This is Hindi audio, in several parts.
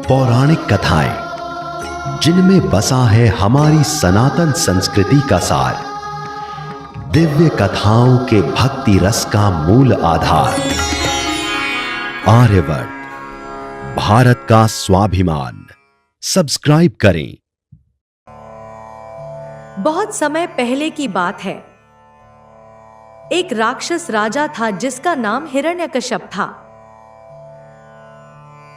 पौराणिक कथाएं जिनमें बसा है हमारी सनातन संस्कृति का सार, दिव्य कथाओं के भक्ति रस का मूल आधार। आर्यवर्त, भारत का स्वाभिमान। सब्सक्राइब करें। बहुत समय पहले की बात है। एक राक्षस राजा था जिसका नाम हिरण्यकश्यप था।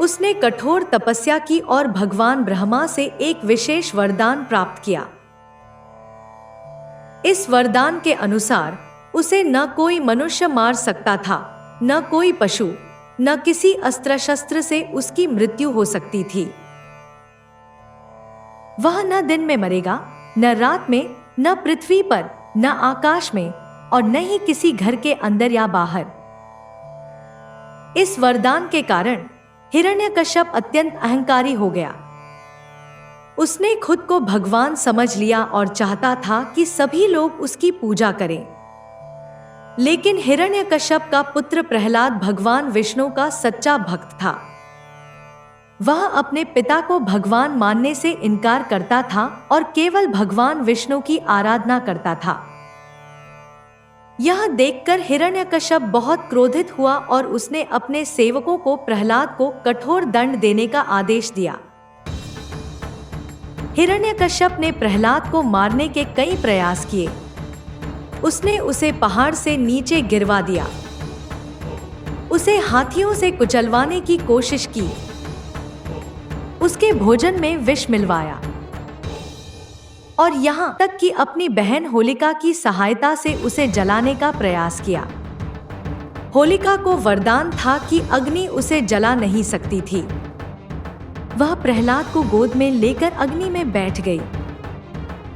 उसने कठोर तपस्या की और भगवान ब्रह्मा से एक विशेष वरदान प्राप्त किया। इस वरदान के अनुसार उसे न कोई मनुष्य मार सकता था, न कोई पशु, न किसी अस्त्र शस्त्र से उसकी मृत्यु हो सकती थी। वह न दिन में मरेगा, न रात में, न पृथ्वी पर, न आकाश में, और न ही किसी घर के अंदर या बाहर। इस वरदान के कारण हिरण्यकश्यप अत्यंत अहंकारी हो गया। उसने खुद को भगवान समझ लिया और चाहता था कि सभी लोग उसकी पूजा करें। लेकिन हिरण्यकश्यप का पुत्र प्रहलाद भगवान विष्णु का सच्चा भक्त था। वह अपने पिता को भगवान मानने से इनकार करता था और केवल भगवान विष्णु की आराधना करता था। यह देखकर हिरण्यकश्यप बहुत क्रोधित हुआ और उसने अपने सेवकों को प्रहलाद को कठोर दंड देने का आदेश दिया। हिरण्यकश्यप ने प्रहलाद को मारने के कई प्रयास किए। उसने उसे पहाड़ से नीचे गिरवा दिया, उसे हाथियों से कुचलवाने की कोशिश की, उसके भोजन में विष मिलवाया और यहाँ तक कि अपनी बहन होलिका की सहायता से उसे जलाने का प्रयास किया। होलिका को वरदान था कि अग्नि उसे जला नहीं सकती थी। वह प्रहलाद को गोद में लेकर अग्नि में बैठ गई,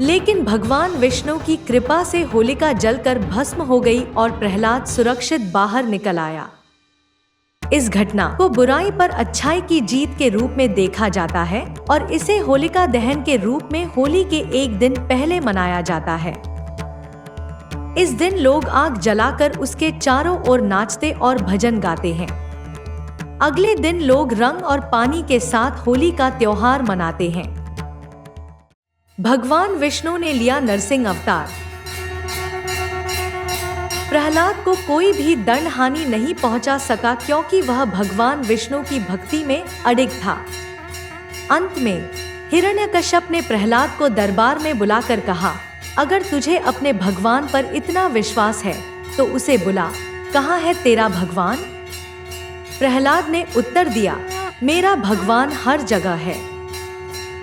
लेकिन भगवान विष्णु की कृपा से होलिका जलकर भस्म हो गई और प्रहलाद सुरक्षित बाहर निकल आया। इस घटना को बुराई पर अच्छाई की जीत के रूप में देखा जाता है और इसे होलिका दहन के रूप में होली के एक दिन पहले मनाया जाता है। इस दिन लोग आग जलाकर उसके चारों ओर नाचते और भजन गाते हैं। अगले दिन लोग रंग और पानी के साथ होली का त्योहार मनाते हैं। भगवान विष्णु ने लिया नरसिंह अवतार। प्रहलाद को कोई भी दंड हानि नहीं पहुंचा सका क्योंकि वह भगवान विष्णु की भक्ति में अडिग था। अंत में हिरण्यकश्यप ने प्रहलाद को दरबार में बुलाकर कहा, अगर तुझे अपने भगवान पर इतना विश्वास है तो उसे बुला, कहाँ है तेरा भगवान? प्रहलाद ने उत्तर दिया, मेरा भगवान हर जगह है।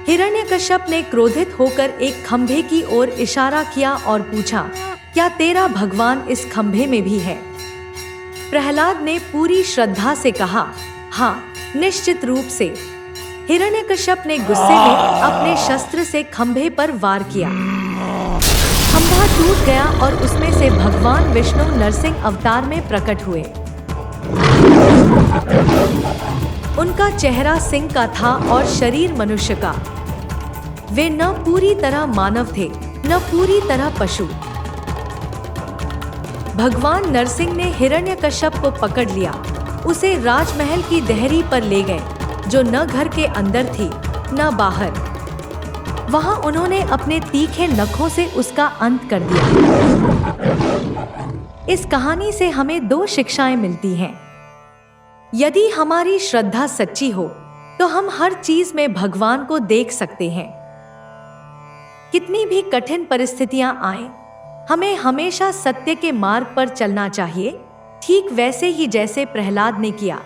हिरण्यकश्यप ने क्रोधित होकर एक खंभे की ओर इशारा किया और पूछा, क्या तेरा भगवान इस खंभे में भी है? प्रहलाद ने पूरी श्रद्धा से कहा, हाँ, निश्चित रूप से। हिरण्यकश्यप ने गुस्से में अपने शस्त्र से खंभे पर वार किया। खंभा टूट गया और उसमें से भगवान विष्णु नरसिंह अवतार में प्रकट हुए। उनका चेहरा सिंह का था और शरीर मनुष्य का। वे न पूरी तरह मानव थे, न पूरी तरह पशु। भगवान नरसिंह ने हिरण्यकश्यप को पकड़ लिया, उसे राजमहल की देहरी पर ले गए, जो न घर के अंदर थी न बाहर। वहां उन्होंने अपने तीखे नखों से उसका अंत कर दिया। इस कहानी से हमें दो शिक्षाएं मिलती हैं। यदि हमारी श्रद्धा सच्ची हो तो हम हर चीज में भगवान को देख सकते हैं। कितनी भी कठिन परिस्थितियां आएं, हमें हमेशा सत्य के मार्ग पर चलना चाहिए, ठीक वैसे ही जैसे प्रहलाद ने किया।